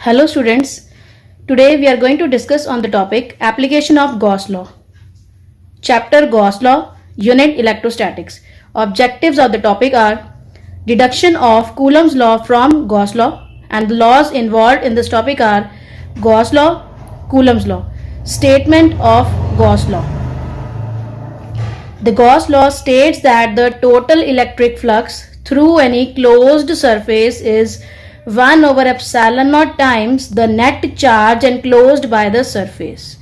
Hello students, today we are going to discuss on the topic application of Gauss law. Chapter Gauss law, unit electrostatics. Objectives of the topic are deduction of Coulomb's law from Gauss law, and the laws involved in this topic are Gauss law, Coulomb's law, statement of Gauss law. The Gauss law states that the total electric flux through any closed surface is 1 over epsilon naught times the net charge enclosed by the surface.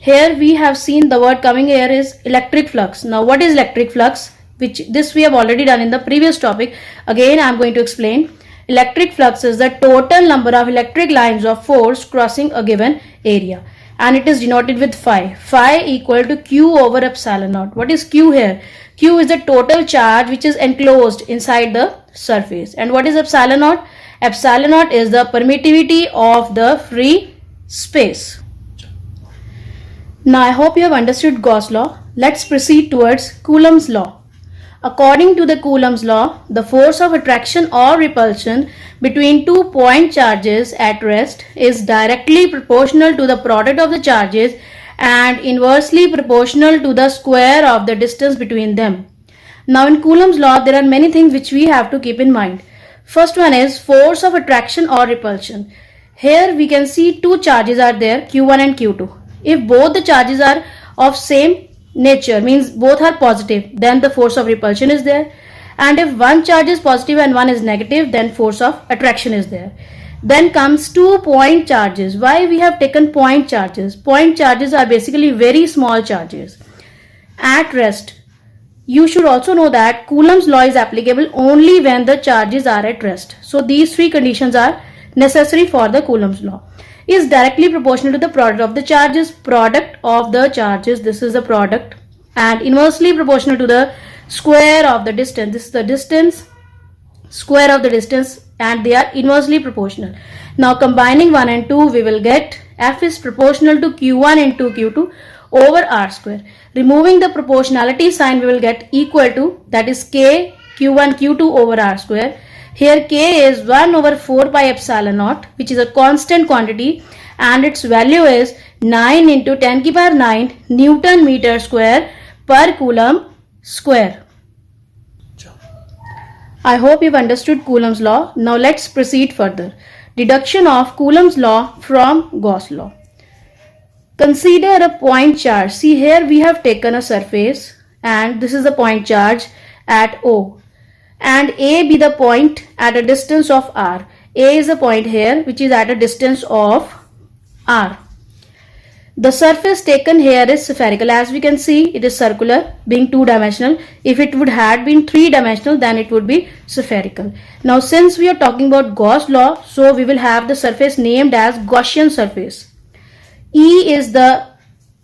Here we have seen the word coming here is electric flux. Now what is electric flux? Which this we have already done in the previous topic. Again I am going to explain. Electric flux is the total number of electric lines of force crossing a given area, and it is denoted with phi. Phi equal to Q over epsilon naught. What is Q here? Q is the total charge which is enclosed inside the surface. And what is epsilon naught? Epsilon naught is the permittivity of the free space. Now I hope you have understood Gauss law. Let's proceed towards Coulomb's law. According to the Coulomb's law, the force of attraction or repulsion between two point charges at rest is directly proportional to the product of the charges and inversely proportional to the square of the distance between them. Now in Coulomb's law, there are many things which we have to keep in mind. First one is force of attraction or repulsion. Here we can see two charges are there, Q1 and Q2. If both the charges are of same nature, means both are positive, then the force of repulsion is there. And if one charge is positive and one is negative, then force of attraction is there. Then comes 2 point charges. Why we have taken point charges? Point charges are basically very small charges at rest. You should also know that Coulomb's law is applicable only when the charges are at rest. So these three conditions are necessary for the Coulomb's law. Is directly proportional to the product of the charges. Product of the charges, this is the product, and inversely proportional to the square of the distance. This is the distance, square of the distance, and they are inversely proportional. Now combining 1 and 2, we will get F is proportional to Q1 into Q2 over R square. Removing the proportionality sign, we will get equal to, that is K Q1 Q2 over R square. Here K is 1 over 4 pi epsilon naught, which is a constant quantity, and its value is 9 into 10 to the power 9 Newton meter square per Coulomb square. I hope you've understood Coulomb's law. Now let's proceed further. Deduction of Coulomb's law from Gauss law. Consider a point charge. See, here we have taken a surface and this is the point charge at O, and A be the point at a distance of R. A is a point here which is at a distance of R. The surface taken here is spherical. As we can see, it is circular, being two-dimensional. If it would have been three-dimensional, then it would be spherical. Now since we are talking about Gauss law, so we will have the surface named as Gaussian surface. E is the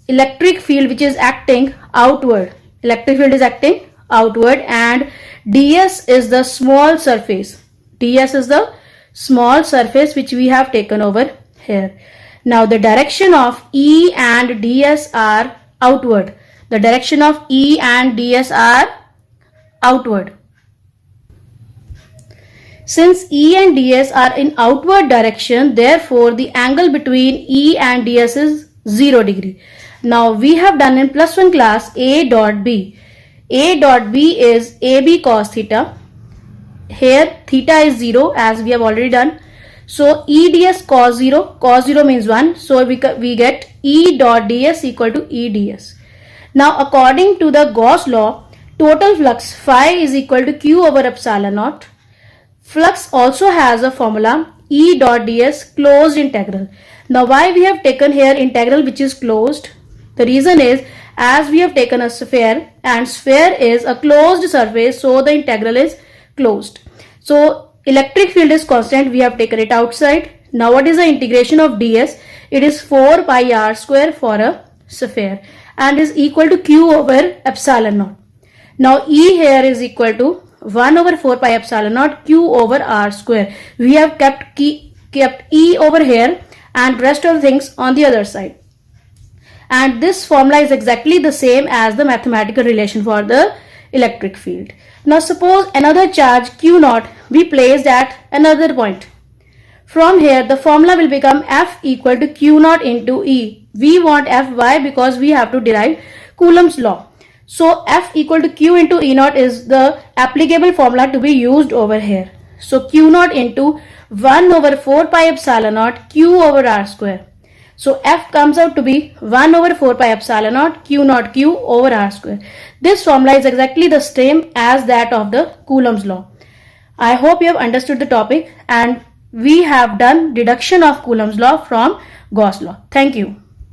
electric field which is acting outward. Electric field is acting outward, and ds is the small surface. ds is the small surface which we have taken over here. Now the direction of E and ds are outward. The direction of E and ds are outward. Since E and ds are in outward direction, therefore the angle between E and ds is 0 degree. Now we have done in +1 class A dot B. A dot B is AB cos theta. Here theta is 0 as we have already done. So E ds cos 0 means 1. So we get E dot ds equal to E ds. Now according to the Gauss law, total flux phi is equal to Q over epsilon naught. Flux also has a formula E dot ds closed integral. Now why we have taken here integral which is closed? The reason is, as we have taken a sphere and sphere is a closed surface, so the integral is closed. So electric field is constant, we have taken it outside. Now what is the integration of ds? It is 4 pi r square for a sphere and is equal to Q over epsilon naught. Now E here is equal to 1 over 4 pi epsilon naught Q over R square. We have kept E over here and rest of the things on the other side. And this formula is exactly the same as the mathematical relation for the electric field. Now suppose another charge Q naught be placed at another point. From here, the formula will become F equal to Q naught into E. We want F. Why? Because we have to derive Coulomb's law. So F equal to Q into E naught is the applicable formula to be used over here. So Q naught into 1 over 4 pi epsilon naught Q over R square. So F comes out to be 1 over 4 pi epsilon naught Q over R square. This formula is exactly the same as that of the Coulomb's law. I hope you have understood the topic, and we have done deduction of Coulomb's law from Gauss law. Thank you.